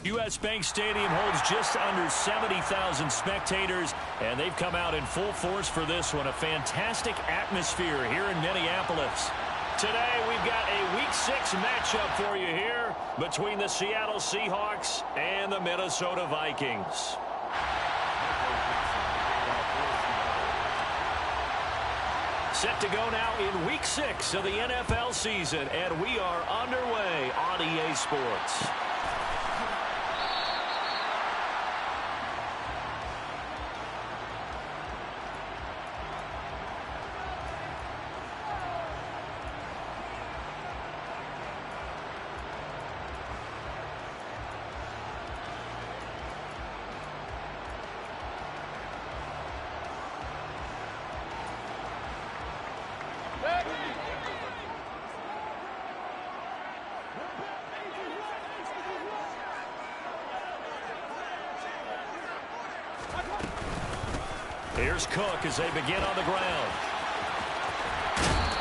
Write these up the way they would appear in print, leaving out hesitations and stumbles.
U.S. Bank Stadium holds just under 70,000 spectators, and they've come out in full force for this one. A fantastic atmosphere here in Minneapolis. Today, we've got a Week 6 matchup for you here between the Seattle Seahawks and the Minnesota Vikings. Set to go now in Week 6 of the NFL season, and we are underway on EA Sports. Here's Cook as they begin on the ground.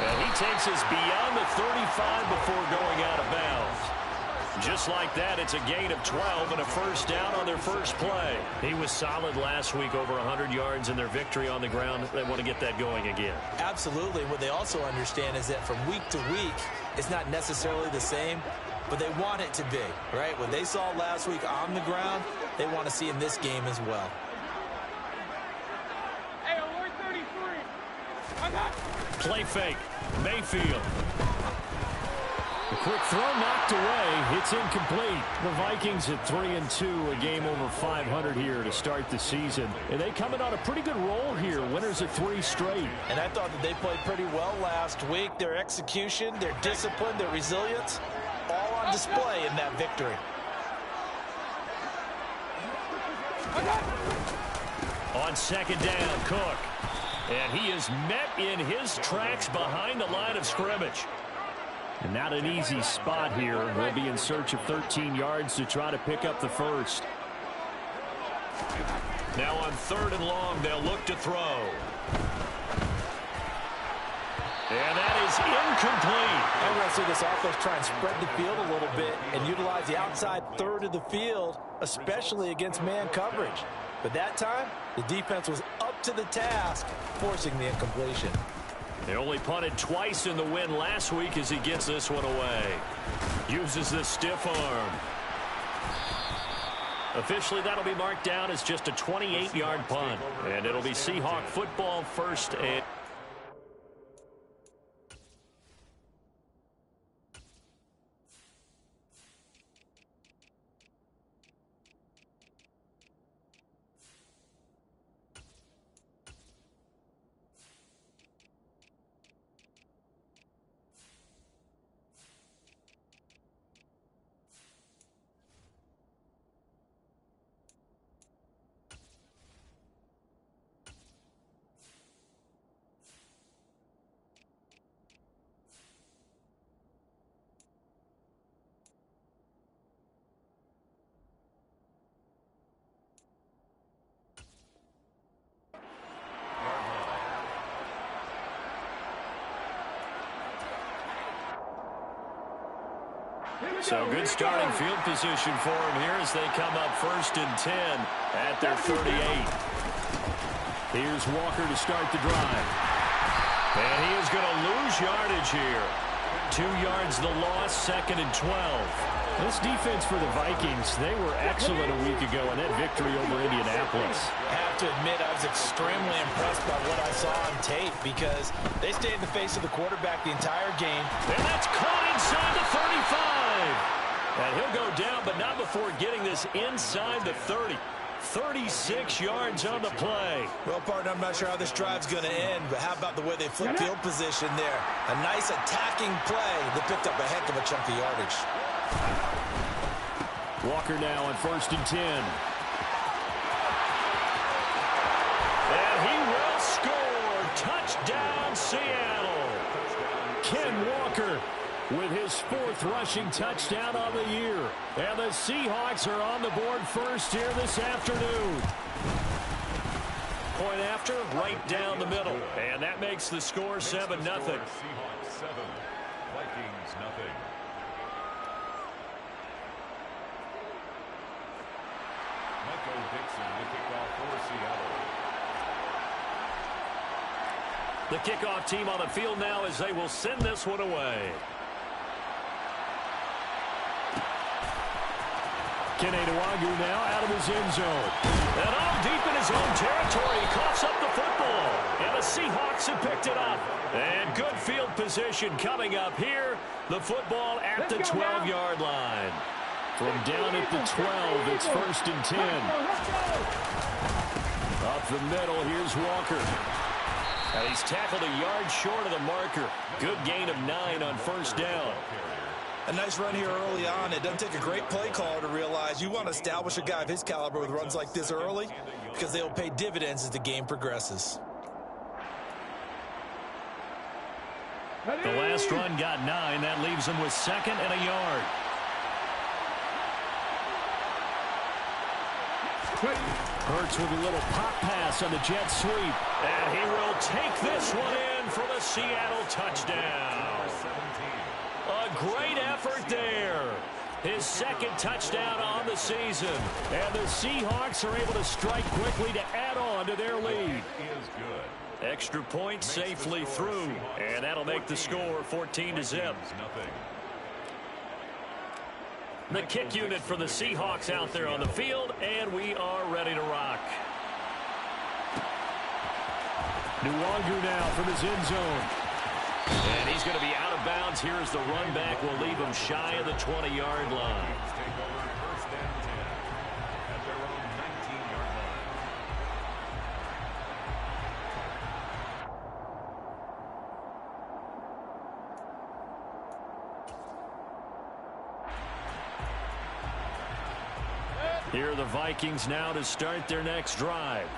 And he takes us beyond the 35 before going out of bounds. Just like that, it's a gain of 12 and a first down on their first play. He was solid last week, over 100 yards in their victory on the ground. They want to get that going again. Absolutely. What they also understand is that from week to week, it's not necessarily the same, but they want it to be, right? What they saw last week on the ground, they want to see in this game as well. Play fake. Mayfield. The quick throw knocked away. It's incomplete. The Vikings at 3-2, a game over 500 here to start the season. And they coming on a pretty good roll here. Winners of 3 straight. And I thought that they played pretty well last week. Their execution, their discipline, their resilience, all on display in that victory. On second down, Cook. And he is met in his tracks behind the line of scrimmage. And not an easy spot here. They'll be in search of 13 yards to try to pick up the first. Now on 3rd and long, they'll look to throw. And that is incomplete. I'm going to see this offense try and spread the field a little bit and utilize the outside third of the field, especially against man coverage. But that time, the defense was up to the task, forcing the incompletion. They only punted twice in the win last week as he gets this one away. Uses the stiff arm. Officially, that'll be marked down as just a 28-yard punt. And it'll be Seahawk football first and... So good starting field position for him here as they come up 1st and 10 at their 38. Here's Walker to start the drive. And he is going to lose yardage here. 2 yards the loss, 2nd and 12. This defense for the Vikings, they were excellent a week ago in that victory over Indianapolis. I have to admit, I was extremely impressed by what I saw on tape because they stayed in the face of the quarterback the entire game. And that's caught inside the 35. And he'll go down, but not before getting this inside the 30. 36 yards on the play. Well, partner, I'm not sure how this drive's going to end, but how about the way they flipped field position there? A nice attacking play that picked up a heck of a chunk of yardage. Walker now on 1st and 10. And he will score. Touchdown, Seattle. Ken Walker with his 4th rushing touchdown on the year. And the Seahawks are on the board first here this afternoon. Point after, right down the middle. And that makes the score 7-0. Seahawks 7, Vikings 0. The kickoff team on the field now as they will send this one away. Kenny Nwagu now out of his end zone. And all deep in his own territory. He coughs up the football. And the Seahawks have picked it up. And good field position coming up here. The football at the 12-yard line. From down at the 12, it's 1st and 10. Up the middle, here's Walker. And he's tackled a yard short of the marker. Good gain of 9 on 1st down. A nice run here early on. It doesn't take a great play caller to realize you want to establish a guy of his caliber with runs like this early because they'll pay dividends as the game progresses. The last run got 9. That leaves him with 2nd and a yard. Hurts with a little pop pass on the jet sweep. And he will take this one in for the Seattle touchdown. A great effort there. His 2nd touchdown on the season. And the Seahawks are able to strike quickly to add on to their lead. Extra point safely through. And that'll make the score 14-0. The kick unit for the Seahawks out there on the field, and we are ready to rock. Nwagu now from his end zone. And he's going to be out of bounds here as the run back will leave him shy of the 20-yard line. Here are the Vikings now to start their next drive.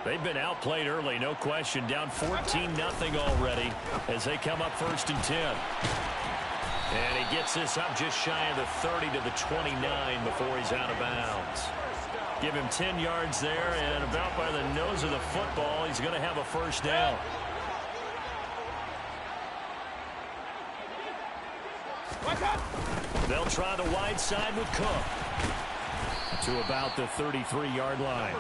They've been outplayed early, no question. Down 14-0 already as they come up 1st and 10. And he gets this up just shy of the 30 to the 29 before he's out of bounds. Give him 10 yards there, and about by the nose of the football, he's going to have a 1st down. They'll try the wide side with Cook. To about the 33-yard line.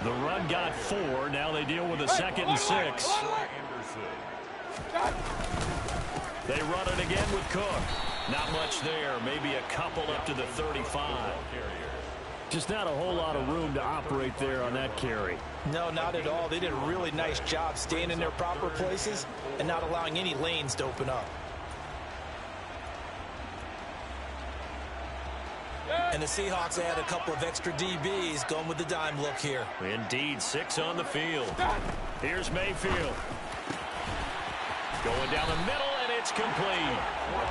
The run got 4. Now they deal with a 2nd and 6. They run it again with Cook. Not much there. Maybe a couple up to the 35. Just not a whole lot of room to operate there on that carry. No, not at all. They did a really nice job staying in their proper places and not allowing any lanes to open up. And the Seahawks add a couple of extra DBs going with the dime look here. Indeed, 6 on the field. Here's Mayfield. Going down the middle, and it's complete.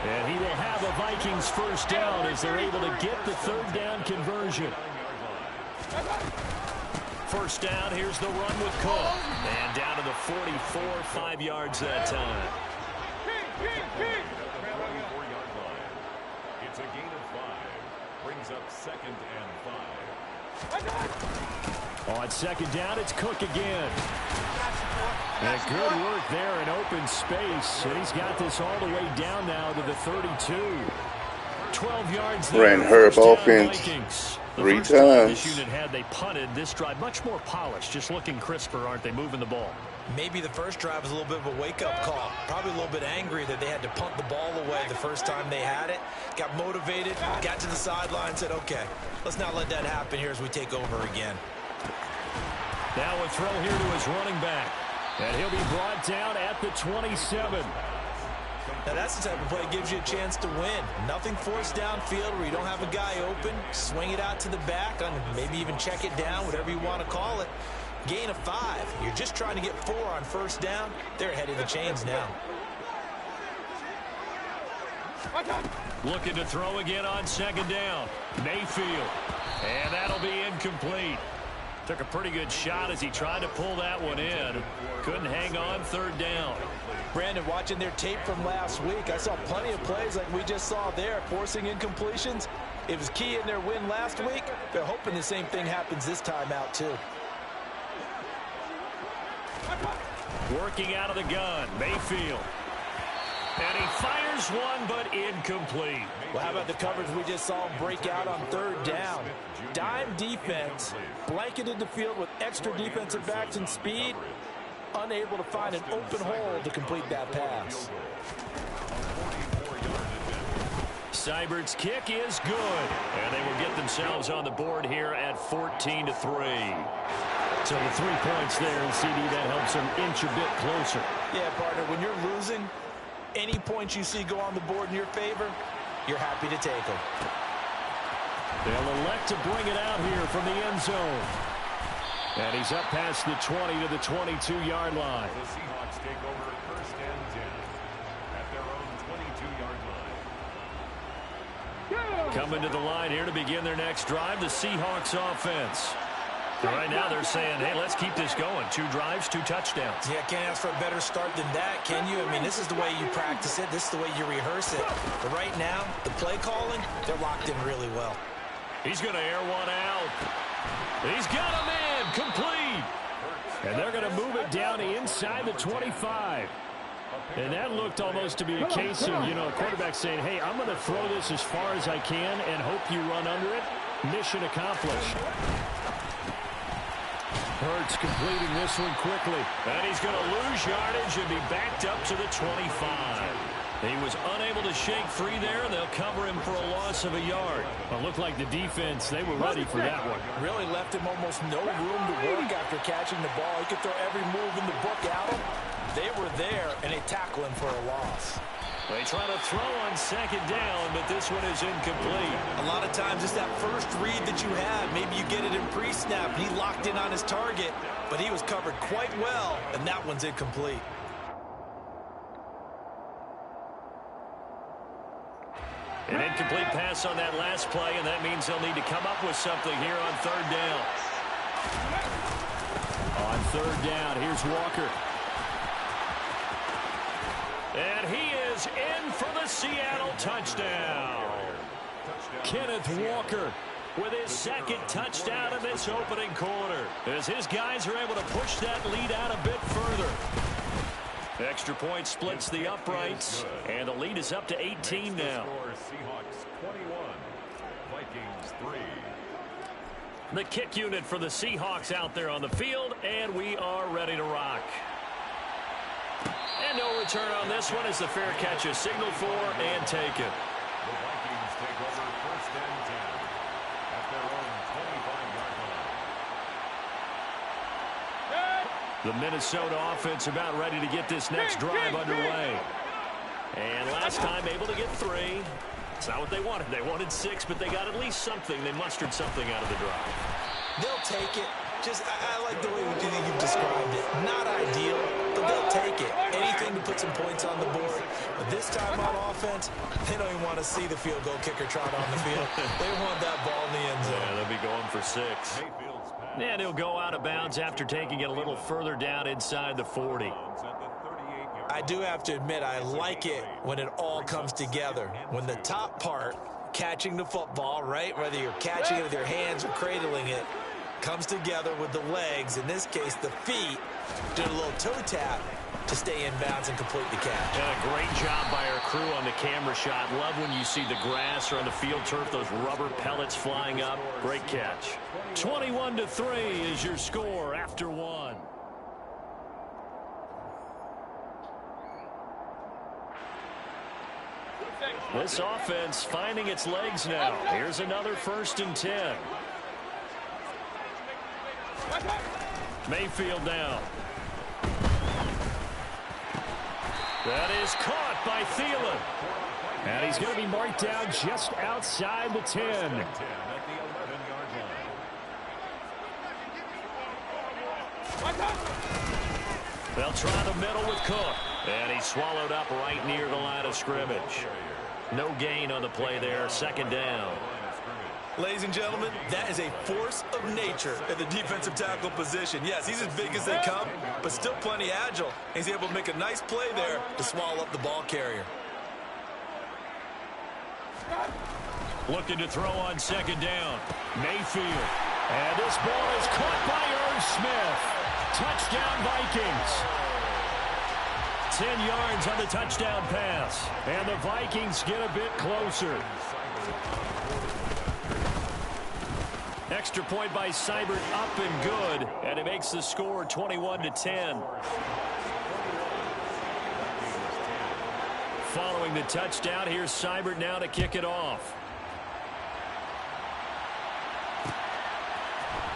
And he will have a Vikings 1st down as they're able to get the 3rd down conversion. 1st down, here's the run with Cook. And down to the 44, 5 yards that time. It's a gain of 5. Brings up 2nd and 5. On 2nd down, it's Cook again. And good work there in open space. And he's got this all the way down now to the 32. 12 yards there. Ran Herb offense Vikings. 3 times. This times. unit had they punted this drive much more polished, just looking crisper, aren't they, moving the ball? Maybe the first drive was a little bit of a wake-up call. Probably a little bit angry that they had to punt the ball away the first time they had it. Got motivated, got to the sideline, said, okay, let's not let that happen here as we take over again. Now a throw here to his running back. And he'll be brought down at the 27. Now that's the type of play that gives you a chance to win. Nothing forced downfield where you don't have a guy open. Swing it out to the back, and maybe even check it down, whatever you want to call it. Gain of 5. You're just trying to get 4 on 1st down. They're ahead of the chains now. Looking to throw again on 2nd down. Mayfield. And that'll be incomplete. Took a pretty good shot as he tried to pull that one in. Couldn't hang on 3rd down. Brandon, watching their tape from last week, I saw plenty of plays like we just saw there, forcing incompletions. It was key in their win last week. They're hoping the same thing happens this time out, too. Working out of the gun, Mayfield. And he fires one, but incomplete. Well, how about the coverage we just saw him break out on third down? Dime defense, blanketed the field with extra defensive backs and speed, unable to find an open hole to complete that pass. Seibert's kick is good, and they will get themselves on the board here at 14-3. So the 3 points there, and CD, that helps them inch a bit closer. Yeah, partner, when you're losing, any points you see go on the board in your favor, you're happy to take them. They'll elect to bring it out here from the end zone. And he's up past the 20 to the 22-yard line. The Seahawks take over first and 10 at their own 22-yard line. Coming to the line here to begin their next drive, the Seahawks offense. And right now they're saying, hey, let's keep this going. 2 drives, 2 touchdowns. Yeah, can't ask for a better start than that, can you? I mean, this is the way you practice it. This is the way you rehearse it. But right now, the play calling, they're locked in really well. He's going to air one out. He's got him in, complete. And they're going to move it down inside the 25. And that looked almost to be a case of, a quarterback saying, hey, I'm going to throw this as far as I can and hope you run under it. Mission accomplished. Hurts completing this one quickly. And he's going to lose yardage and be backed up to the 25. He was unable to shake free there, and they'll cover him for a loss of a yard. Well, it looked like the defense, they were ready for that one. Really left him almost no room to work after catching the ball. He could throw every move in the book at him. They were there, and they tackle him for a loss. They try to throw on second down, but this one is incomplete. A lot of times, it's that first read that you have. Maybe you get it in pre-snap. He locked in on his target, but he was covered quite well, and that one's incomplete. An incomplete pass on that last play, and that means they'll need to come up with something here on third down. On third down, here's Walker. And he is in for the Seattle touchdown. Kenneth Walker with his second touchdown in this opening quarter, as his guys are able to push that lead out a bit further. Extra point splits the uprights, and the lead is up to 18 now. Seahawks 21, Vikings 3. The kick unit for the Seahawks out there on the field, and we are ready to rock. And no return on this one as the fair catch is signaled for and taken. The Vikings take over first and 10 at their own 25-yard line. The Minnesota offense about ready to get this next drive underway. And last time able to get 3. It's not what they wanted. They wanted 6, but they got at least something. They mustered something out of the drive. They'll take it. Just, I like the way you've described it. Not ideal, but they'll take it. Anything to put some points on the board. But this time on offense, they don't even want to see the field goal kicker trot on the field. They want that ball in the end zone. Yeah, they'll be going for 6. And he'll go out of bounds after taking it a little further down inside the 40. I do have to admit, I like it when it all comes together. When the top part, catching the football, right, whether you're catching it with your hands or cradling it, comes together with the legs, in this case the feet, doing a little toe tap to stay in bounds and complete the catch. And a great job by our crew on the camera shot. Love when you see the grass or on the field turf, those rubber pellets flying up. Great catch. 21-3 is your score after 1. This offense finding its legs now. Here's another 1st and 10. Mayfield down. That is caught by Thielen. And he's going to be marked down just outside the 10. They'll try the middle with Cook. And he's swallowed up right near the line of scrimmage. No gain on the play there. 2nd down. Ladies and gentlemen, that is a force of nature at the defensive tackle position. Yes, he's as big as they come, but still plenty agile. He's able to make a nice play there to swallow up the ball carrier. Looking to throw on 2nd down. Mayfield. And this ball is caught by Irv Smith. Touchdown, Vikings. 10 yards on the touchdown pass. And the Vikings get a bit closer. Extra point by Seibert, up and good. And it makes the score 21-10. Following the touchdown, here's Seibert now to kick it off.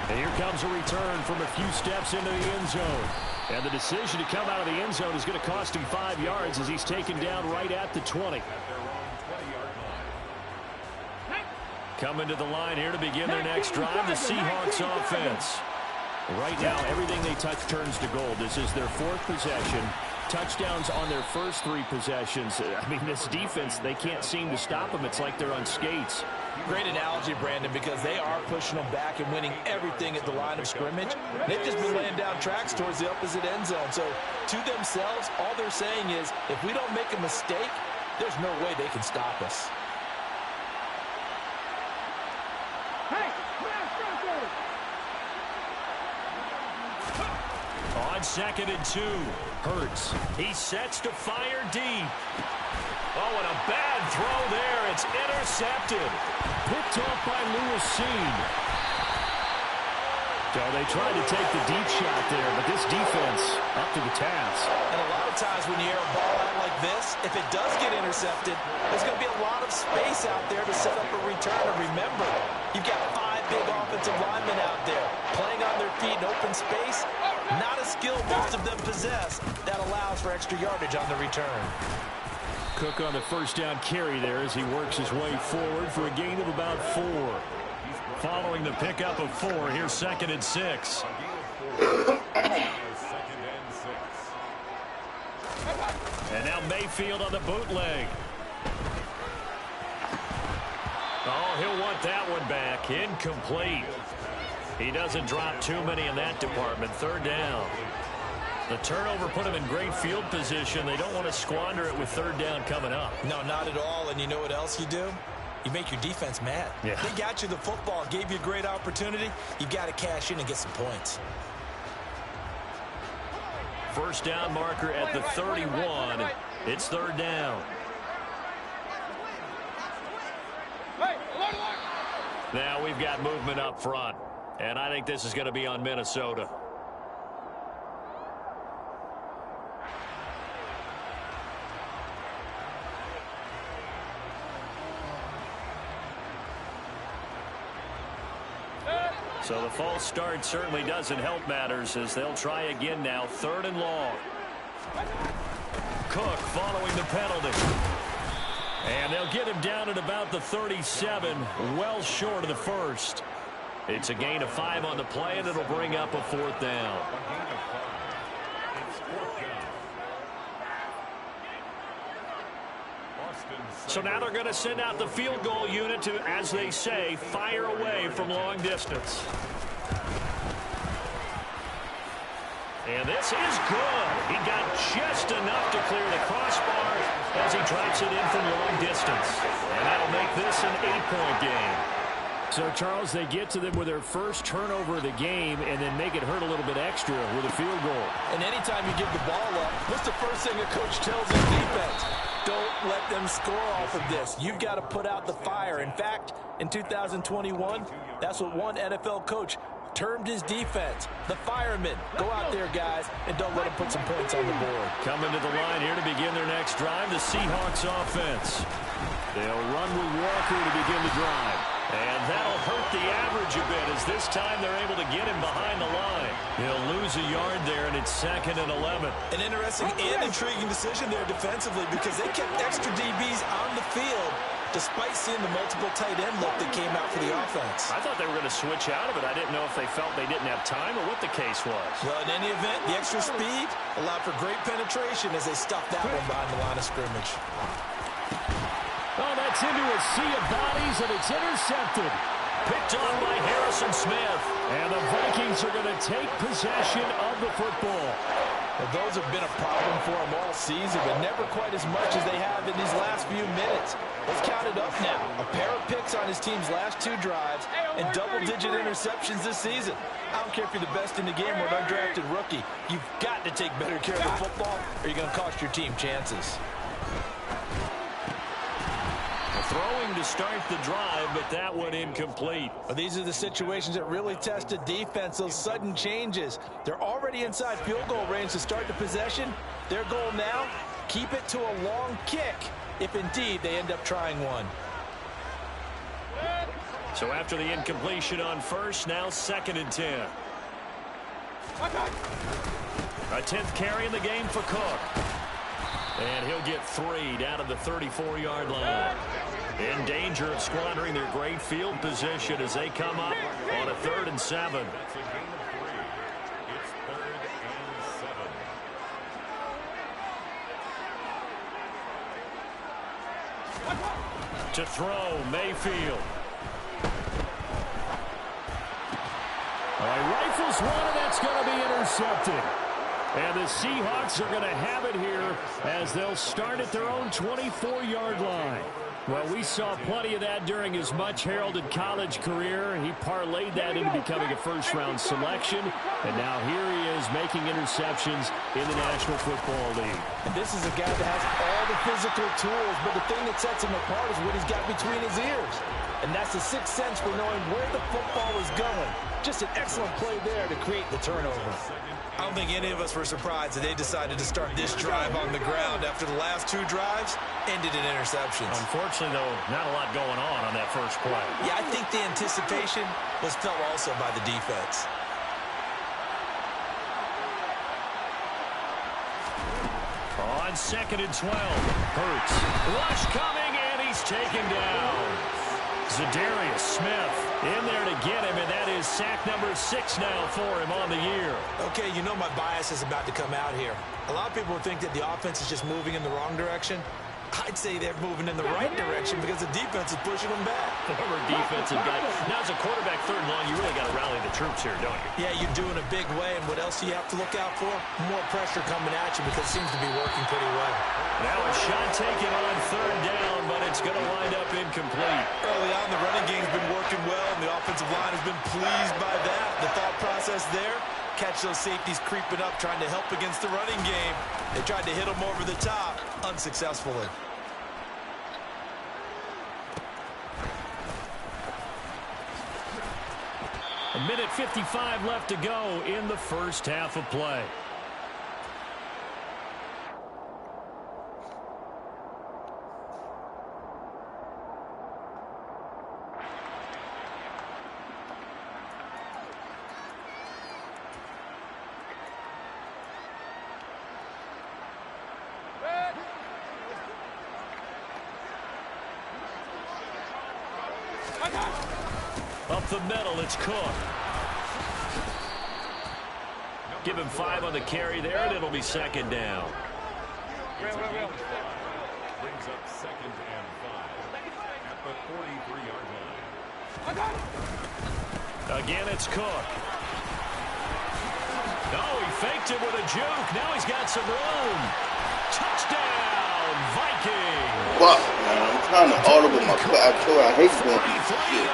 And here comes a return from a few steps into the end zone. And the decision to come out of the end zone is going to cost him 5 yards as he's taken down right at the 20. Coming to the line here to begin their next drive, the Seahawks offense. Right now, everything they touch turns to gold. This is their 4th possession. Touchdowns on their first 3 possessions. I mean, this defense, they can't seem to stop them. It's like they're on skates. Great analogy, Brandon, because they are pushing them back and winning everything at the line of scrimmage. They've just been laying down tracks towards the opposite end zone. So, to themselves, all they're saying is, if we don't make a mistake, there's no way they can stop us. On 2nd and 2, Hurts. He sets to fire deep. Oh, and a bad throw there. It's intercepted. Picked off by Lewis Seen. So they tried to take the deep shot there, but this defense up to the task. And a lot of times when you air a ball out like this, if it does get intercepted, there's going to be a lot of space out there to set up a return. And remember, you've got 5 big offensive linemen out there playing on their feet in open space. Not a skill most of them possess that allows for extra yardage on the return. Cook on the first down carry there as he works his way forward for a gain of about 4. Following the pickup of 4, here's 2nd and 6. And now Mayfield on the bootleg. Oh, he'll want that one back. Incomplete. He doesn't drop too many in that department. 3rd down. The turnover put him in great field position. They don't want to squander it with 3rd down coming up. No, not at all. And you know what else you do? You make your defense mad. Yeah. They got you the football, gave you a great opportunity. You've got to cash in and get some points. First down marker at the 31. It's 3rd down. Now we've got movement up front. And I think this is going to be on Minnesota. So the false start certainly doesn't help matters as they'll try again now. 3rd and long. Cook following the penalty. And they'll get him down at about the 37, well short of the first. It's a gain of 5 on the play, and it'll bring up a 4th down. So now they're going to send out the field goal unit to, as they say, fire away from long distance. And this is good. He got just enough to clear the crossbar as he drops it in from long distance. And that'll make this an 8-point game. So, Charles, they get to them with their first turnover of the game and then make it hurt a little bit extra with a field goal. And anytime you give the ball up, what's the first thing a coach tells his defense? Don't let them score off of this. You've got to put out the fire. In fact, in 2021, that's what one NFL coach termed his defense, the firemen. Go out there, guys, and don't let them put some points on the board. Coming to the line here to begin their next drive, the Seahawks offense. They'll run with Walker to begin the drive. And that'll hurt the average a bit as this time they're able to get him behind the line. He'll lose a yard there, and it's 2nd and 11. An interesting and intriguing decision there defensively because they kept extra DBs on the field despite seeing the multiple tight end look that came out for the offense. I thought they were going to switch out of it. I didn't know if they felt they didn't have time or what the case was. Well, in any event, the extra speed allowed for great penetration as they stuffed that one behind the line of scrimmage. Oh, that's into a sea of bodies, and it's intercepted. Picked off by Harrison Smith. And the Vikings are going to take possession of the football. Well, those have been a problem for them all season, but never quite as much as they have in these last few minutes. Let's count it up now. A pair of picks on on his team's last 2 drives and double-digit interceptions this season. I don't care if you're the best in the game or an undrafted rookie. You've got to take better care of the football or you're going to cost your team chances. Throwing to start the drive, but that one incomplete. Well, these are the situations that really test a defense, those sudden changes. They're already inside field goal range to start the possession. Their goal now, keep it to a long kick, if indeed they end up trying one. So after the incompletion on first, now 2nd and 10. A 10th carry in the game for Cook. And he'll get 3 down to the 34-yard line. In danger of squandering their great field position as they come up on a 3rd and 7. That's a gain of 3. It's 3rd and 7. To throw, Mayfield. Rifles one, and that's going to be intercepted. And the Seahawks are going to have it here as they'll start at their own 24-yard line. Well, we saw plenty of that during his much-heralded college career. He parlayed that into becoming a first-round selection. And now here he is making interceptions in the National Football League. And this is a guy that has all the physical tools, but the thing that sets him apart is what he's got between his ears. And that's the sixth sense for knowing where the football is going. Just an excellent play there to create the turnover. I don't think any of us were surprised that they decided to start this drive on the ground after the last 2 drives ended in interceptions. Unfortunately, though, not a lot going on that first play. Yeah, I think the anticipation was felt also by the defense. On 2nd and 12, Hurts. Rush coming, and he's taken down. Za'Darius Smith in there to get him, and that is sack number 6 now for him on the year. Okay, you know my bias is about to come out here. A lot of people think that the offense is just moving in the wrong direction. I'd say they're moving in the right direction because the defense is pushing them back. Former defensive guy. Now, as a quarterback, 3rd and long, you really got to rally the troops here, don't you? Yeah, you do in a big way, and what else do you have to look out for? More pressure coming at you because it seems to be working pretty well. Now a shot taken on 3rd down, but it's going to wind up incomplete. Early on, the running game's been working well, and the offensive line has been pleased by that. The thought process there, catch those safeties creeping up, trying to help against the running game. They tried to hit them over the top, unsuccessfully. A minute 55 left to go in the first half of play. Up the middle, it's Cook. Give him 5 on the carry there, and it'll be 2nd down. Brings up 2nd and 5 at the 43-yard line. Again, it's Cook. No, he faked it with a juke. Now he's got some room. Touchdown, Vikings. Fuck, man. I'm trying to audible my foot. I hate going through this shit.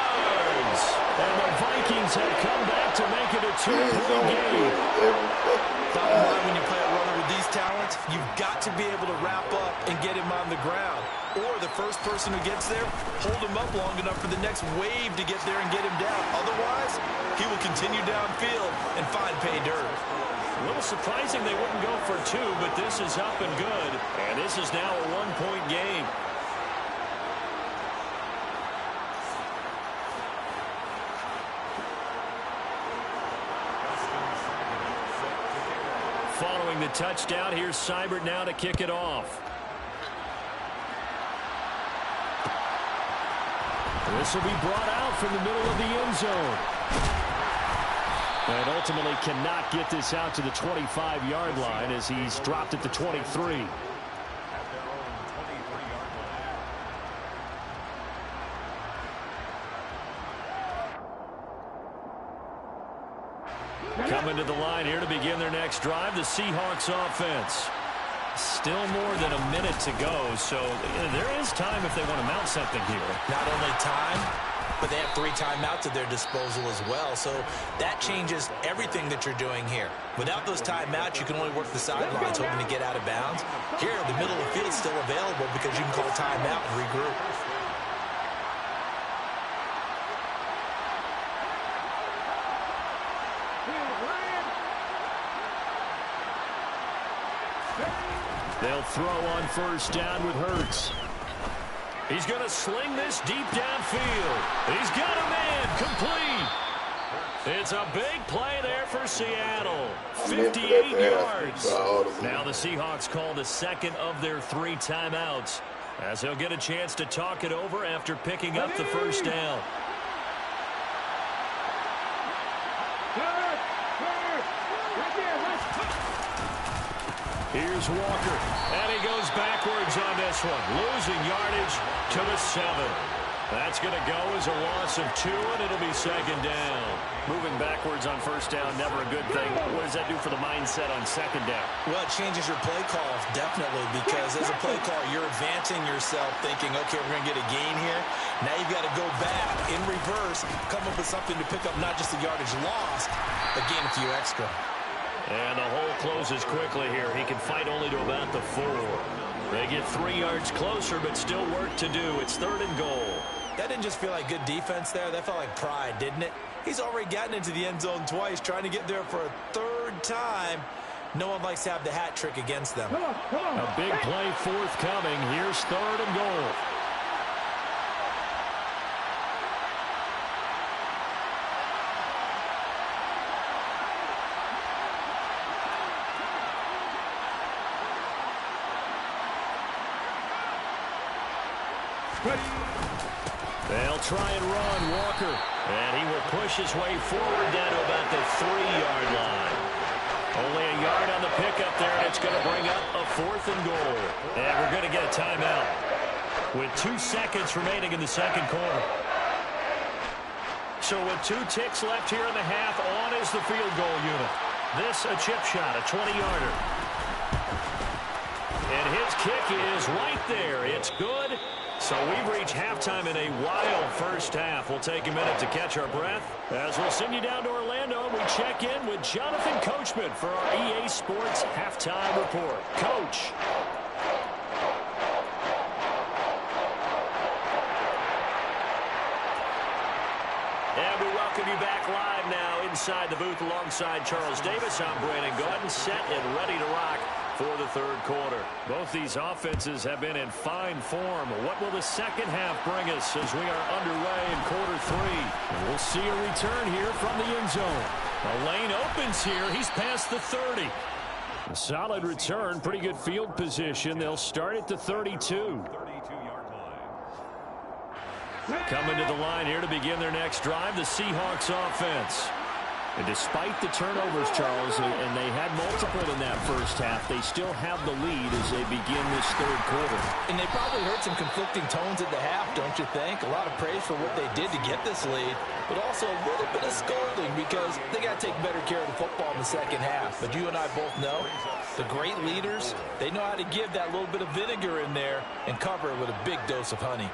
And the Vikings have come back to make it a 2-point game. Bottom line, when you play a runner with these talents, you've got to be able to wrap up and get him on the ground. Or the first person who gets there, hold him up long enough for the next wave to get there and get him down. Otherwise, he will continue downfield and find pay dirt. A little surprising they wouldn't go for 2, but this is up and good. And this is now a 1-point game. Following the touchdown, here's Seibert now to kick it off. This will be brought out from the middle of the end zone. And ultimately cannot get this out to the 25-yard line as he's dropped at the 23. Coming to the line here to begin their next drive, the Seahawks offense. Still more than a minute to go, so there is time if they want to mount something here. Not only time, but they have 3 timeouts at their disposal as well. So that changes everything that you're doing here. Without those timeouts, you can only work the sidelines hoping to get out of bounds. Here, the middle of the field is still available because you can call timeout and regroup. They'll throw on first down with Hurts. He's going to sling this deep downfield. He's got a man complete. It's a big play there for Seattle. 58 yards. Now the Seahawks call the second of their 3 timeouts, as he'll get a chance to talk it over after picking up the first down. Here's Walker, and he goes backwards on this one, losing yardage to the 7. That's going to go as a loss of 2, and it'll be second down. moving backwards on first down, never a good thing. What does that do for the mindset on second down? Well, it changes your play call, definitely, because as a play caller, you're advancing yourself thinking, okay, we're going to get a gain here. Now you've got to go back in reverse, come up with something to pick up not just the yardage lost, but gain a few extra. And the hole closes quickly here. He can fight only to about the 4. They get 3 yards closer, but still work to do. It's 3rd and goal. That didn't just feel like good defense there. That felt like pride, didn't it? He's already gotten into the end zone twice, trying to get there for a 3rd time. No one likes to have the hat trick against them. A big play forthcoming. Here's 3rd and goal. They'll try and run Walker. And he will push his way forward down to about the 3-yard line. Only a yard on the pickup there, and it's going to bring up a 4th and goal. And we're going to get a timeout with 2 seconds remaining in the second quarter. So with 2 ticks left here in the half, on is the field goal unit. This a chip shot, a 20-yarder. And his kick is right there. It's good. So we've reached halftime in a wild first half. We'll take a minute to catch our breath as we'll send you down to Orlando. We check in with Jonathan Coachman for our EA Sports Halftime Report. Coach. And we welcome you back live now inside the booth alongside Charles Davis. I'm Brandon Gordon, set and ready to rock for the 3rd quarter. Both these offenses have been in fine form. What will the second half bring us as we are underway in quarter 3? We'll see a return here from the end zone. The lane opens here. He's past the 30. A solid return, pretty good field position. They'll start at the 32. Coming to the line here to begin their next drive, the Seahawks offense. And despite the turnovers, Charles, and they had multiple in that first half, they still have the lead as they begin this 3rd quarter. And they probably heard some conflicting tones at the half, don't you think? A lot of praise for what they did to get this lead, but also a little bit of scolding because they got to take better care of the football in the second half. But you and I both know the great leaders, they know how to give that little bit of vinegar in there and cover it with a big dose of honey.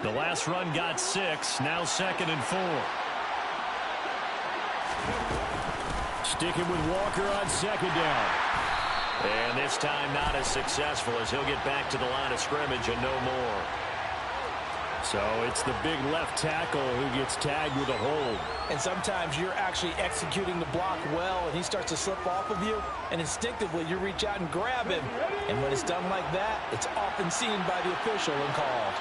The last run got 6, now 2nd and 4. Sticking with Walker on 2nd down. And this time not as successful as he'll get back to the line of scrimmage and no more. So it's the big left tackle who gets tagged with a hold. And sometimes you're actually executing the block well, and he starts to slip off of you, and instinctively you reach out and grab him. And when it's done like that, it's often seen by the official and called.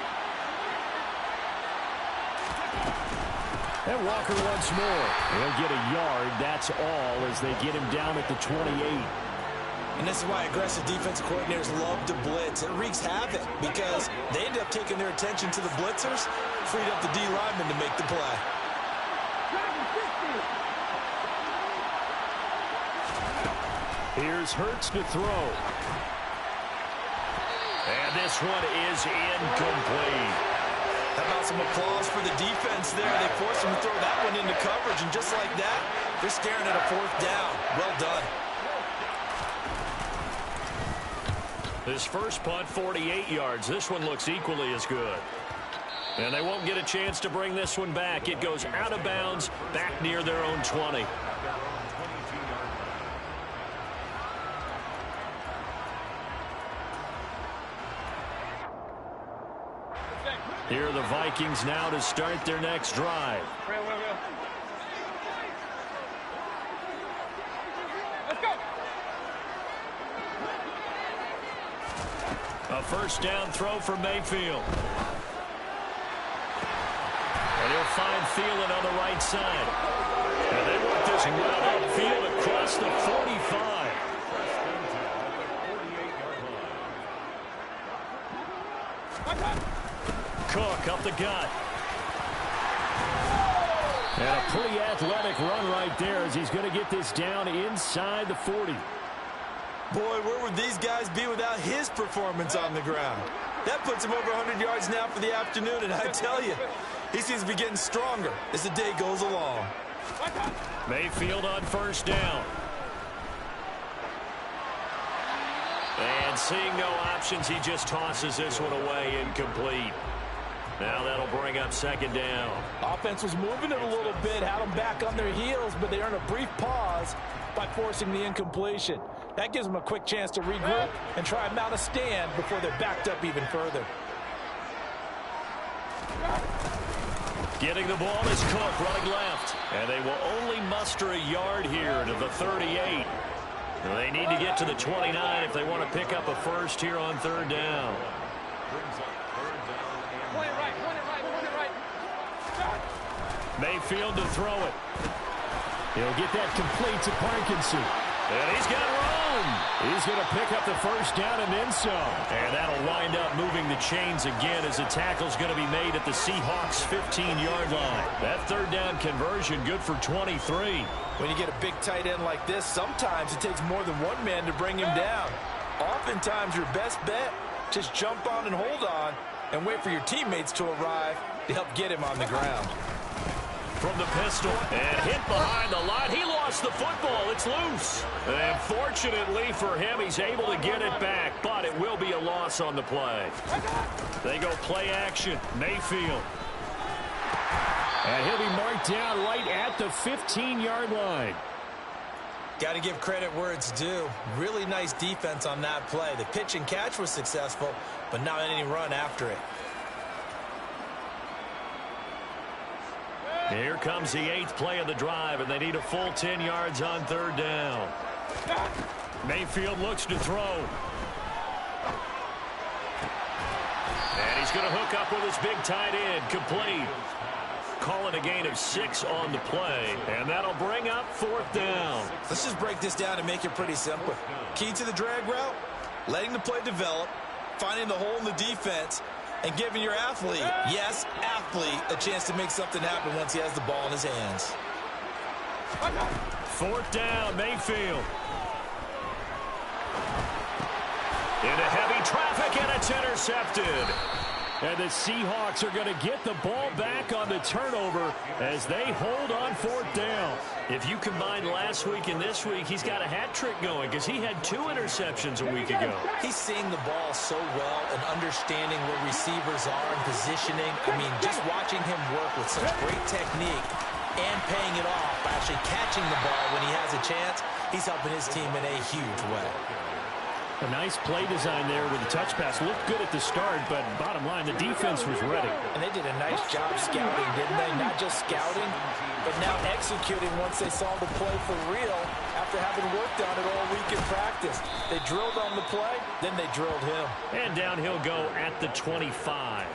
And Walker once more. He'll get a yard, that's all, as they get him down at the 28. And this is why aggressive defensive coordinators love to blitz. It wreaks havoc because they end up taking their attention to the blitzers, freed up the D lineman to make the play. Here's Hurts to throw. And this one is incomplete. How about some applause for the defense there? They forced him to throw that one into coverage, and just like that, They're staring at a fourth down. Well done. This first punt, 48 yards. This one looks equally as good. And they won't get a chance to bring this one back. It goes out of bounds, back near their own 20. Here are the Vikings now to start their next drive. A first down throw for Mayfield. And he'll find Thielen on the right side. And they want this well upfield across the 45. Cook up the gut. And a pretty athletic run right there as he's going to get this down inside the 40. Boy, where would these guys be without his performance on the ground? That puts him over 100 yards now for the afternoon, and I tell you, he seems to be getting stronger as the day goes along. Mayfield on first down. And seeing no options, he just tosses this one away, incomplete. Now that'll bring up second down. Offense was moving it a little bit, had them back on their heels, but they earned a brief pause by forcing the incompletion. That gives them a quick chance to regroup and try and mount a stand before they're backed up even further. Getting the ball is Cook running left. And they will only muster a yard here to the 38. They need to get to the 29 if they want to pick up a first here on third down. Mayfield to throw it. He'll get that complete to Parkinson. And he's got room. He's going to pick up the first down and then some. And that'll wind up moving the chains again as the tackle's going to be made at the Seahawks' 15-yard line. That third down conversion good for 23. When you get a big tight end like this, sometimes it takes more than one man to bring him down. Oftentimes, your best bet, just jump on and hold on and wait for your teammates to arrive to help get him on the ground. From the pistol and hit behind the line. He lost the football. It's loose. And fortunately for him, he's able to get it back, but it will be a loss on the play. They go play action. Mayfield. And he'll be marked down right at the 15-yard line. Got to give credit where it's due. Really nice defense on that play. The pitch and catch was successful, but not any run after it. Here comes the 8th play of the drive, and they need a full 10 yards on third down. Mayfield looks to throw. And he's going to hook up with his big tight end, complete. Calling a gain of 6 on the play, and that'll bring up fourth down. Let's just break this down and make it pretty simple. Key to the drag route, letting the play develop, finding the hole in the defense, and giving your athlete, yes, athlete, a chance to make something happen once he has the ball in his hands. Fourth down, Mayfield. Into heavy traffic, and it's intercepted. And the Seahawks are going to get the ball back on the turnover as they hold on fourth down. If you combine last week and this week, he's got a hat trick going because he had 2 interceptions a week ago. He's seeing the ball so well and understanding where receivers are and positioning. I mean, just watching him work with such great technique and paying it off by actually catching the ball when he has a chance, he's helping his team in a huge way. A nice play design there with the touch pass. Looked good at the start, but bottom line, the defense was ready. And they did a nice job scouting, didn't they? Not just scouting, but now executing once they saw the play for real after having worked on it all week in practice. They drilled on the play, then they drilled him. And down he'll go at the 25.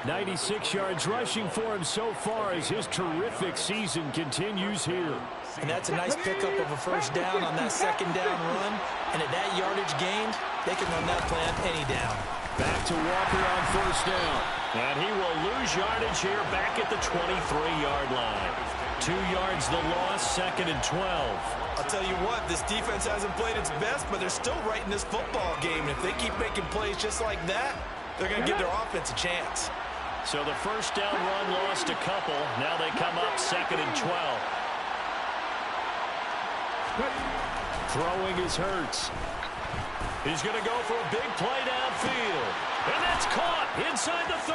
96 yards rushing for him so far as his terrific season continues here. And that's a nice pickup of a first down on that second down run. And at that yardage gained, they can run that plan any down. Back to Walker on first down. And he will lose yardage here back at the 23-yard line. 2 yards the loss, 2nd and 12. I'll tell you what, this defense hasn't played its best, but they're still right in this football game. And if they keep making plays just like that, they're going to give their offense a chance. So the first down run lost a couple. Now they come up 2nd and 12. Throwing is Hurts. He's going to go for a big play downfield. And that's caught inside the 30.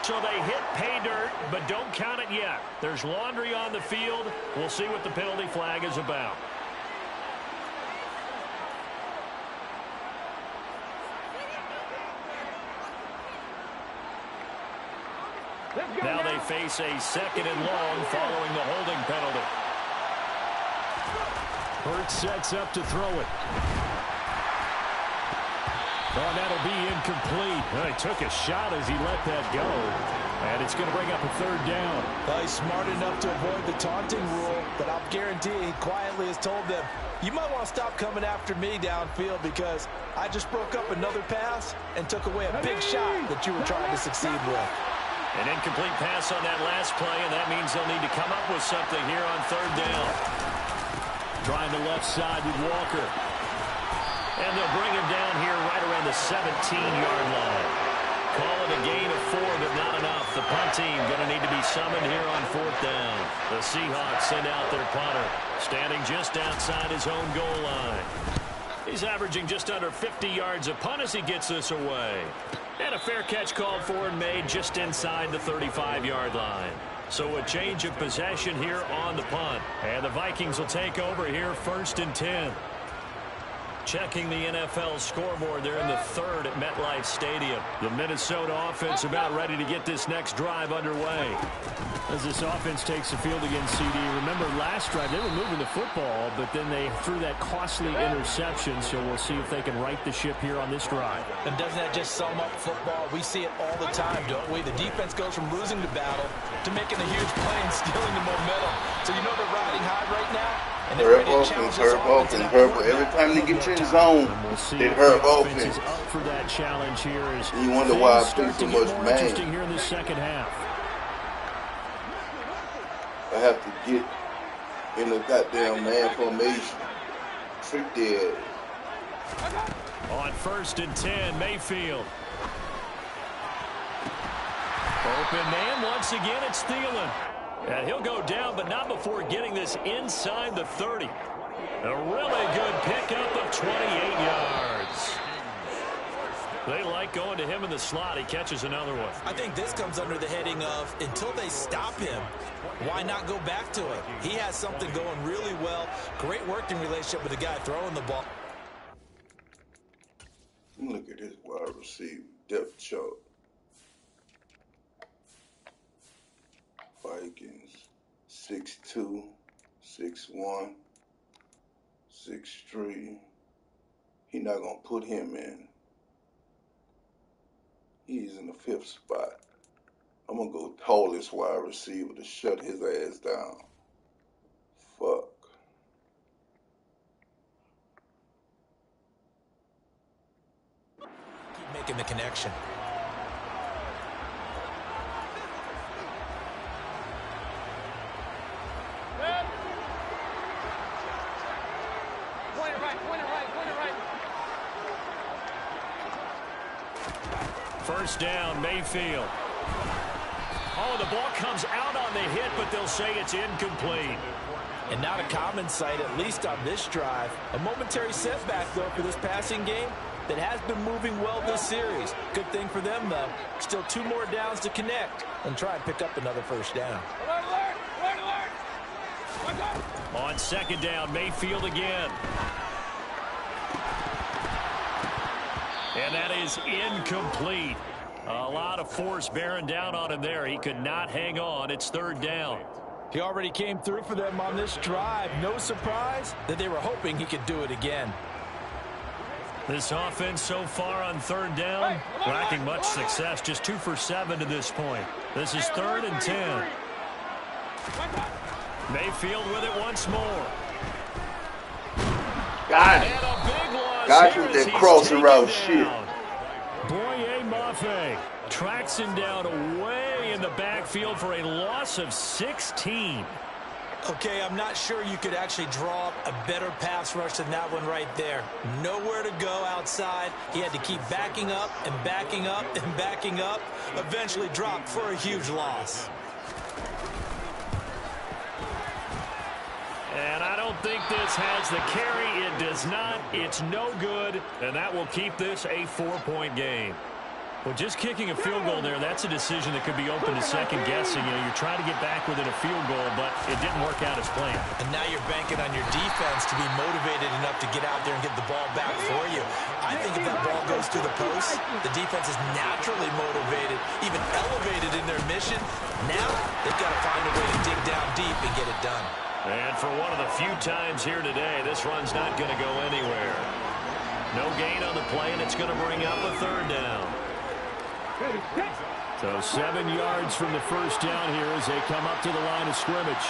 So they hit pay dirt, but don't count it yet. There's laundry on the field. We'll see what the penalty flag is about. Now they face a 2nd and long following the holding penalty. Hurts sets up to throw it. Oh, that'll be incomplete. He took a shot as he let that go. And it's going to bring up a 3rd down. Well, he's smart enough to avoid the taunting rule, but I'll guarantee he quietly has told them, you might want to stop coming after me downfield because I just broke up another pass and took away a big shot that you were trying to succeed with. An incomplete pass on that last play, and that means they'll need to come up with something here on 3rd down. Trying the left side with Walker. And they'll bring him down here right around the 17-yard line. Call it a gain of 4, but not enough. The punt team going to need to be summoned here on 4th down. The Seahawks send out their punter, standing just outside his own goal line. He's averaging just under 50 yards a punt as he gets this away. And a fair catch called for and made just inside the 35-yard line. So a change of possession here on the punt. And the Vikings will take over here 1st and 10. Checking the NFL scoreboard, they're in the 3rd at MetLife Stadium. The Minnesota offense about ready to get this next drive underway. As this offense takes the field against CD, remember last drive they were moving the football, but then they threw that costly interception, so we'll see if they can right the ship here on this drive. And doesn't that just sum up football? We see it all the time, don't we? The defense goes from losing the battle to making a huge play and stealing the momentum. So you know they're riding high right now? And they're ready to challenge this offense. Every time they get you in zone, they hurt offense. Up for that challenge here as you wonder why I start play so to get much more man. interesting here in the 2nd half. I have to get in the goddamn man formation. Trick their ass. On 1st and 10, Mayfield. Open man once again, it's Thielen. And he'll go down, but not before getting this inside the 30. A really good pickup of 28 yards. They like going to him in the slot. He catches another one. I think this comes under the heading of until they stop him, why not go back to it? He has something going really well. Great working relationship with the guy throwing the ball. Look at this wide receiver depth chart. Vikings 6'2", 6'1", 6'3". He not gonna put him in. He's in the 5th spot. I'm gonna go tallest wide receiver to shut his ass down. Fuck. Keep making the connection. First down, Mayfield. Oh, the ball comes out on the hit, but they'll say it's incomplete. And not a common sight, at least on this drive. A momentary setback, though, for this passing game that has been moving well this series. Good thing for them, though. Still 2 more downs to connect and try and pick up another 1st down. On 2nd down, Mayfield again. And that is incomplete. A lot of force bearing down on him there. He could not hang on. It's 3rd down. He already came through for them on this drive. No surprise that they were hoping he could do it again. This offense so far on 3rd down, lacking much success. Just 2 for 7 to this point. This is 3rd and 10. Mayfield with it once more. Got it. And a big loss. Got you with that crossing route shit. Boye Mafe tracks him down away in the backfield for a loss of 16. Okay, I'm not sure you could actually draw up a better pass rush than that one right there. Nowhere to go outside. He had to keep backing up and backing up and backing up. Eventually dropped for a huge loss. And I don't think this has the carry. It does not. It's no good. And that will keep this a 4-point game. Well, just kicking a field goal there, that's a decision that could be open to second guessing. You know, you're trying to get back within a field goal, but it didn't work out as planned. And now you're banking on your defense to be motivated enough to get out there and get the ball back for you. I think if that ball goes through the post, the defense is naturally motivated, even elevated in their mission. Now they've got to find a way to dig down deep and get it done. And for one of the few times here today, this run's not going to go anywhere. No gain on the play, and it's going to bring up a third down. So 7 yards from the first down here as they come up to the line of scrimmage.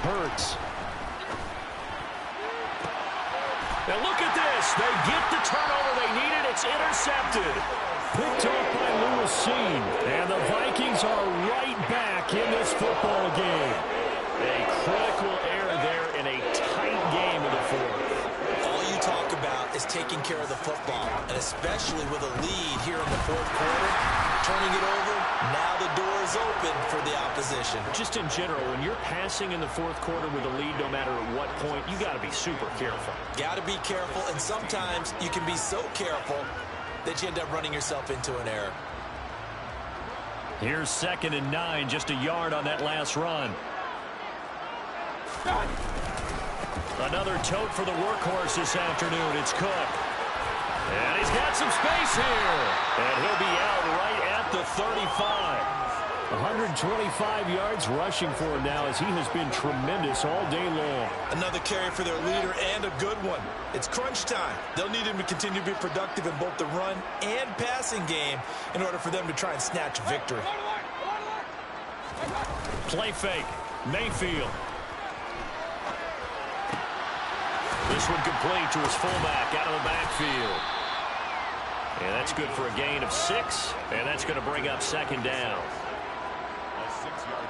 Hurts. Now look at this. They get the turnover they needed. It's intercepted. Picked off by Lewis Seen. And the Vikings are right back in this football game. A critical error there in a tight game of the fourth. All you talk about is taking care of the football, and especially with a lead here in the fourth quarter, turning it over, now the door is open for the opposition. Just in general, when you're passing in the fourth quarter with a lead, no matter at what point, you got to be super careful. Got to be careful, and sometimes you can be so careful that you end up running yourself into an error. Here's 2nd and 9, just a yard on that last run. Another tote for the workhorse this afternoon. It's Cook. And he's got some space here. And he'll be out right at the 35. 125 yards rushing for him now as he has been tremendous all day long. Another carry for their leader and a good one. It's crunch time. They'll need him to continue to be productive in both the run and passing game in order for them to try and snatch victory. Play fake. Mayfield. This one complete to his fullback out of the backfield. And that's good for a gain of 6. And that's going to bring up 2nd down. A 6-yard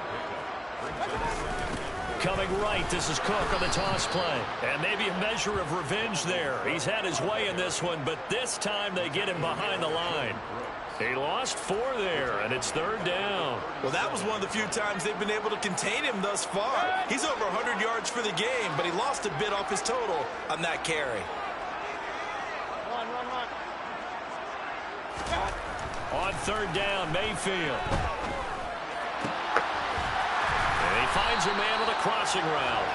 pickup. Coming right, this is Cook on the toss play. And maybe a measure of revenge there. He's had his way in this one, but this time they get him behind the line. He lost 4 there, and it's 3rd down. Well, that was one of the few times they've been able to contain him thus far. He's over 100 yards for the game, but he lost a bit off his total on that carry. On 3rd down, Mayfield. And he finds a man with a crossing route.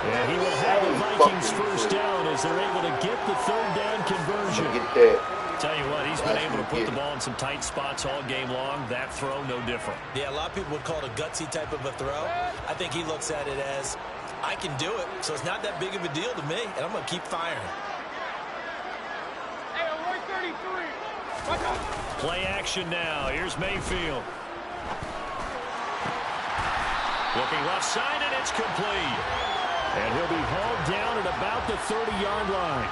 And he will have the Vikings first down as they're able to get the 3rd down conversion. Get that. Tell you what, he's been able to put the ball in some tight spots all game long. That throw, no different. Yeah, a lot of people would call it a gutsy type of a throw. I think he looks at it as, I can do it, so it's not that big of a deal to me, and I'm going to keep firing. Play action now. Here's Mayfield. Looking left side, and it's complete. And he'll be hauled down at about the 30-yard line.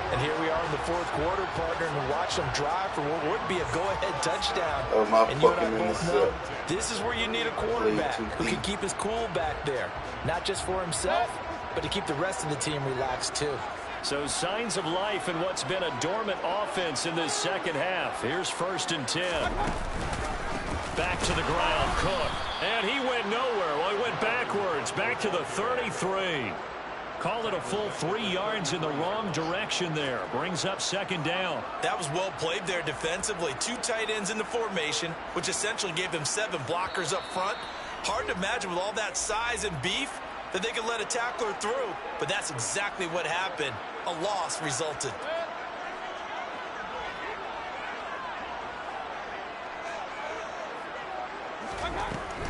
And here we are in the fourth quarter, partner, and watch them drive for what would be a go-ahead touchdown. Oh, my and you and I fucking both know intercept. this is where you need a quarterback who can keep his cool back there. Not just for himself, but to keep the rest of the team relaxed, too. So signs of life in what's been a dormant offense in this second half. Here's 1st and 10. Back to the ground, Cook. And he went nowhere. Well, he went backwards, back to the 33. Call it a full 3 yards in the wrong direction there. Brings up 2nd down. That was well played there defensively. 2 tight ends in the formation, which essentially gave them 7 blockers up front. Hard to imagine with all that size and beef that they could let a tackler through, but that's exactly what happened. A loss resulted.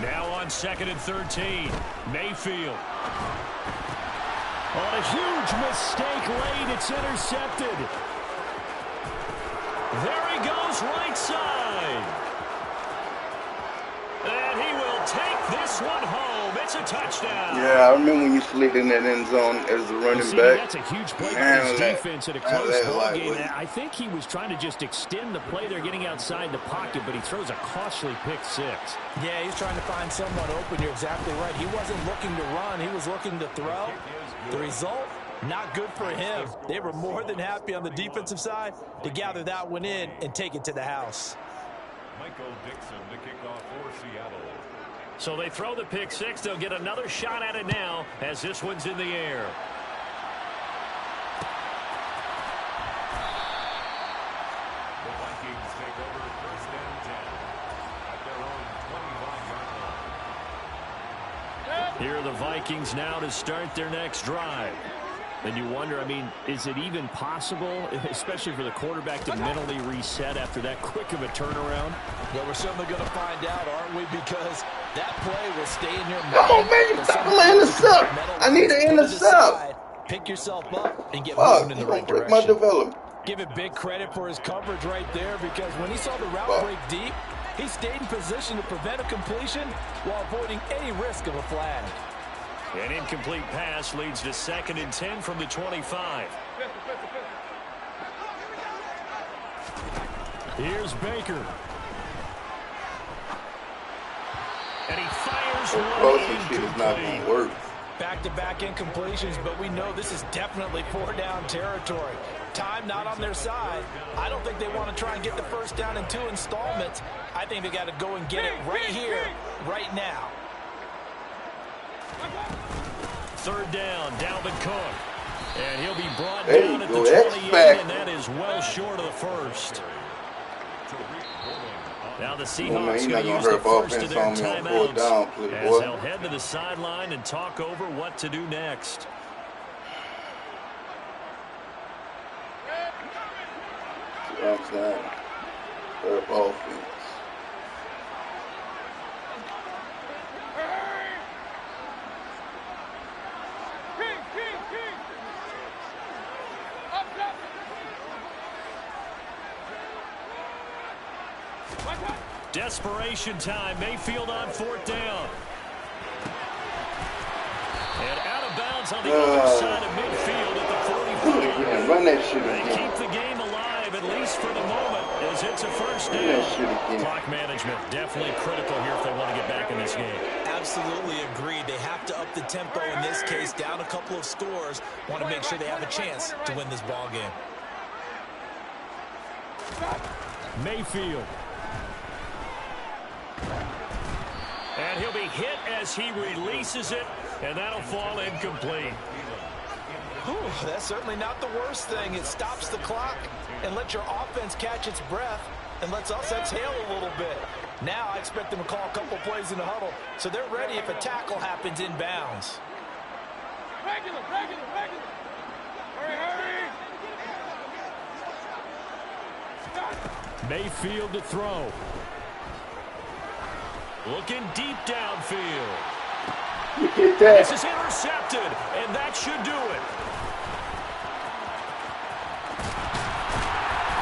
Now on 2nd and 13. Mayfield. On a huge mistake late, it's intercepted. There he goes, right side. And he will take this one home. It's a touchdown. Yeah, I remember when you slid in that end zone as the running back. That's a huge play by Man, his that- defense at a man, close that ball like game. was- I think he was trying to just extend the play. They're getting outside the pocket, but he throws a costly pick 6. Yeah, he's trying to find someone open. You're exactly right. He wasn't looking to run. He was looking to throw. The result, not good for him. They were more than happy on the defensive side to gather that one in and take it to the house. Michael Dixon to kick off for Seattle. So they throw the pick six. They'll get another shot at it now as this one's in the air. The Vikings take over first and 10 at their own 25-yard line. Here are the Vikings now to start their next drive. And you wonder, I mean, is it even possible, especially for the quarterback, to mentally reset after that quick of a turnaround? Well, we're certainly going to find out, aren't we? Because that play will stay in your mind. Come on, man, you stop playing this up. I need to intercept. Pick yourself up and get Fuck, moving in you the gonna right break my direction. development. Give it big credit for his coverage right there, because when he saw the route break deep, he stayed in position to prevent a completion while avoiding any risk of a flag. An incomplete pass leads to 2nd and 10 from the 25. Here's Baker. And he fires Oh, one this shit is not incomplete. going to work. Back-to-back incompletions, but we know this is definitely 4-down territory. Time not on their side. I don't think they want to try and get the first down in 2 installments. I think they got to go and get it right here, right now. 3rd down, Dalvin Cook. And he'll be brought There down you at go, the 28, X-Factor. and that is well short of the first. Now the Oh, man, Seahawks you're not going to gonna use the hurt first of offense their on me on 4th down, timeouts please, as boy. they'll head to the sideline and talk over what to do next. You know what I'm saying? Hurt offense. Desperation time. Mayfield on 4th down. And out of bounds on the other side of midfield at the 45. Again, run that shit They again. keep the game alive, at least for the moment, as it's a first Run that down. shit again. Clock management definitely critical here if they want to get back in this game. Absolutely agreed. They have to up the tempo in this case, down a couple of scores. Want to make sure they have a chance to win this ball game. Mayfield. And he'll be hit as he releases it, and that'll fall incomplete. Whew, that's certainly not the worst thing. It stops the clock and lets your offense catch its breath and lets us exhale a little bit. Now I expect them to call a couple plays in the huddle, so they're ready if a tackle happens inbounds. Regular. Hurry. Mayfield to throw. Looking deep downfield. You get that. This is intercepted, and that should do it.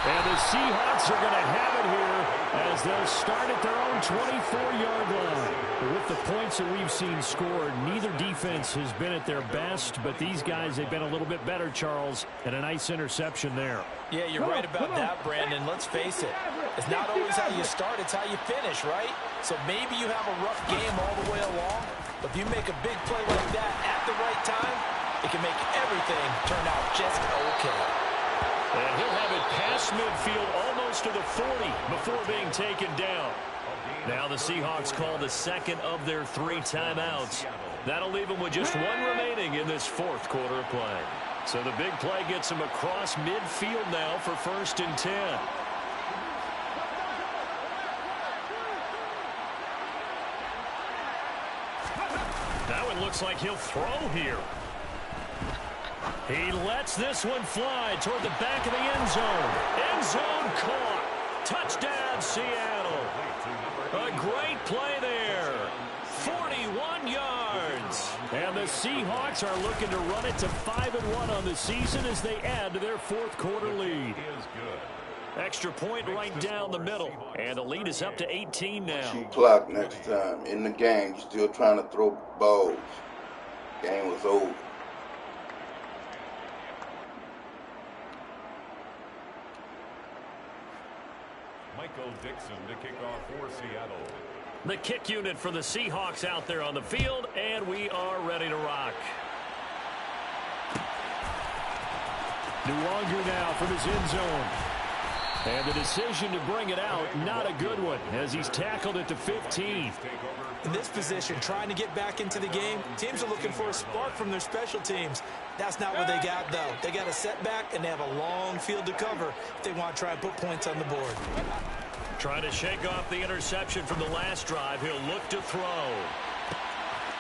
And the Seahawks are going to have it here as they'll start at their own 24-yard line. With the points that we've seen scored, neither defense has been at their best, but these guys, they've been a little bit better, Charles, and a nice interception there. Yeah, you're right about that, Brandon. Let's face it. It's not always how you start, it's how you finish, right? So maybe you have a rough game all the way along, but if you make a big play like that at the right time, it can make everything turn out just okay. And he'll have it past midfield almost to the 40 before being taken down. Now the Seahawks call the 2nd of their 3 timeouts. That'll leave them with just 1 remaining in this 4th quarter of play. So the big play gets them across midfield now for 1st and 10. Now it looks like he'll throw here. He lets this one fly toward the back of the end zone. End zone caught. Touchdown, Seattle. A great play there. 41 yards. And the Seahawks are looking to run it to 5-1 on the season as they add to their 4th quarter lead. Extra point right down the middle. And the lead is up to 18 now. Shoot clock next time. In the game, you're still trying to throw balls. Game was over. Michael Dixon to kick off for Seattle. The kick unit for the Seahawks out there on the field, and we are ready to rock. New longer now from his end zone. And the decision to bring it out, not a good one, as he's tackled at the 15. In this position, trying to get back into the game, teams are looking for a spark from their special teams. That's not what they got, though. They got a setback, and they have a long field to cover if they want to try and put points on the board. Trying to shake off the interception from the last drive. He'll look to throw.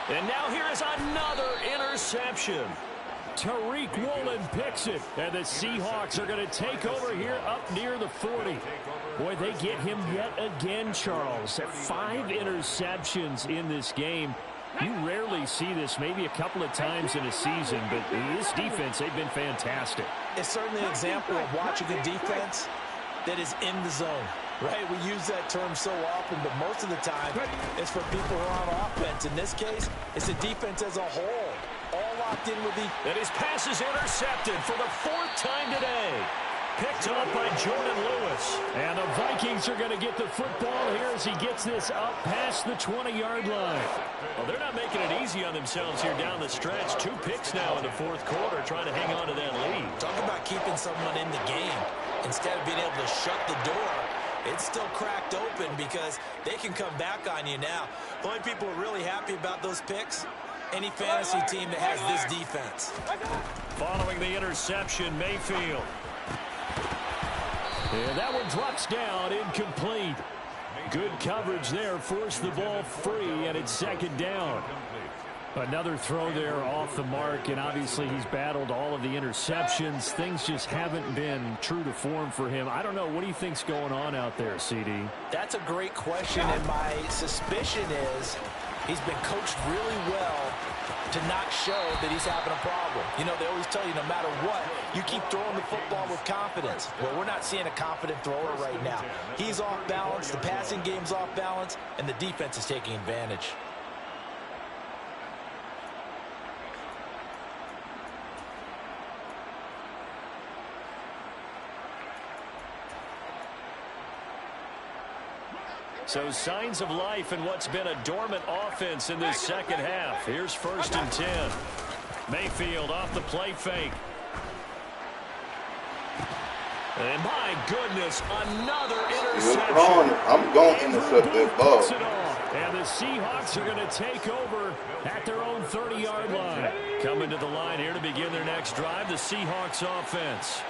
And now here is another interception. Tariq Woolen picks it, and the Seahawks are going to take over here up near the 40. Boy, they get him yet again, Charles. 5 interceptions in this game. You rarely see this, maybe a couple of times in a season, but this defense, they've been fantastic. It's certainly an example of watching a defense that is in the zone, right? We use that term so often, but most of the time it's for people who are on offense. In this case, it's the defense as a whole, all locked in with the... And his pass is intercepted for the 4th time today. Picked up by Jordan Lewis. And the Vikings are going to get the football here as he gets this up past the 20-yard line. Well, they're not making it easy on themselves here down the stretch. 2 picks now in the 4th quarter, trying to hang on to that lead. Talk about keeping someone in the game. Instead of being able to shut the door, it's still cracked open because they can come back on you now. The only people who are really happy about those picks, any fantasy team that has this defense. Following the interception, Mayfield. And that one drops down, incomplete. Good coverage there, forced the ball free, and it's 2nd down. Another throw there off the mark, and obviously he's battled all of the interceptions. Things just haven't been true to form for him. I don't know. What do you think's going on out there, CD? That's a great question, and my suspicion is he's been coached really well to not show that he's having a problem. You know, they always tell you no matter what, you keep throwing the football with confidence. Well, we're not seeing a confident thrower right now. He's off balance, the passing game's off balance, and the defense is taking advantage. So signs of life in what's been a dormant offense in this 2nd half. Here's 1st and 10. Mayfield off the play fake. And my goodness, another interception. I'm going to intercept that ball. And the Seahawks are going to take over at their own 30-yard line. Coming to the line here to begin their next drive, the Seahawks offense.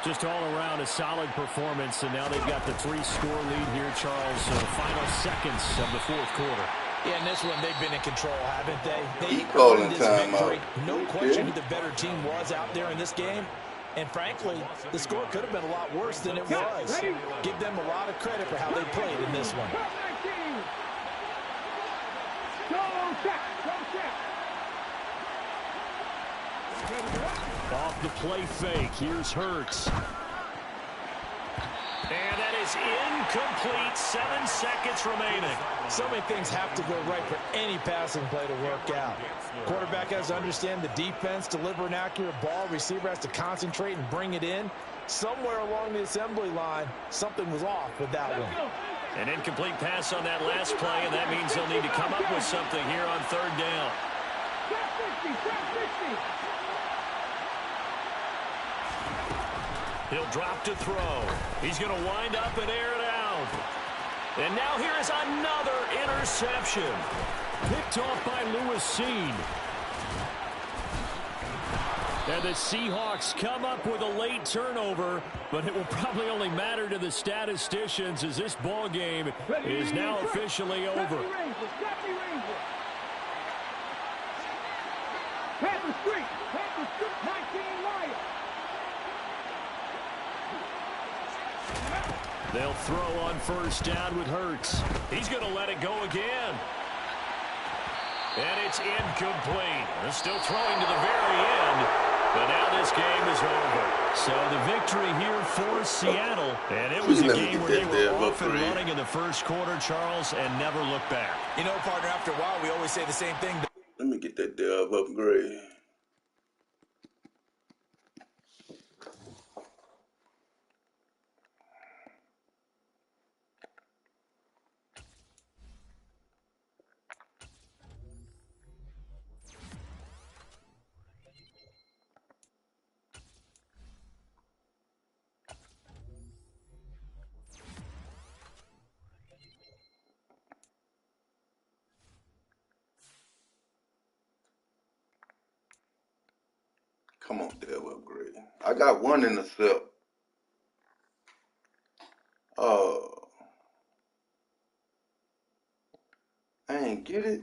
Just all around a solid performance, and now they've got the 3-score lead here, Charles. So the final seconds of the 4th quarter. Yeah, in this one, they've been in control, haven't they? They calling earned this victory. No question who the better team was out there in this game. And frankly, the score could have been a lot worse than it was. Give them a lot of credit for how they played in this one. Off the play fake, here's Hurts. And that is incomplete. 7 seconds remaining. So many things have to go right for any passing play to work out. Quarterback has to understand the defense, deliver an accurate ball. Receiver has to concentrate and bring it in. Somewhere along the assembly line, something was off with that one. An incomplete pass on that last play, and that means they'll need to come up with something here on 3rd down. He'll drop to throw. He's going to wind up and air it out. And now here is another interception. Picked off by Lewis Seen. And the Seahawks come up with a late turnover, but it will probably only matter to the statisticians as this ball game is now officially over. They'll throw on 1st down with Hurts. He's going to let it go again. And it's incomplete. They're still throwing to the very end. But now this game is over. So the victory here for Seattle. And it was a game where they were off and running in the 1st quarter, Charles, and never looked back. You know, partner, after a while, we always say the same thing. Let me get that dub upgrade. Come on, Dev upgrade. I got one intercept. I ain't get it.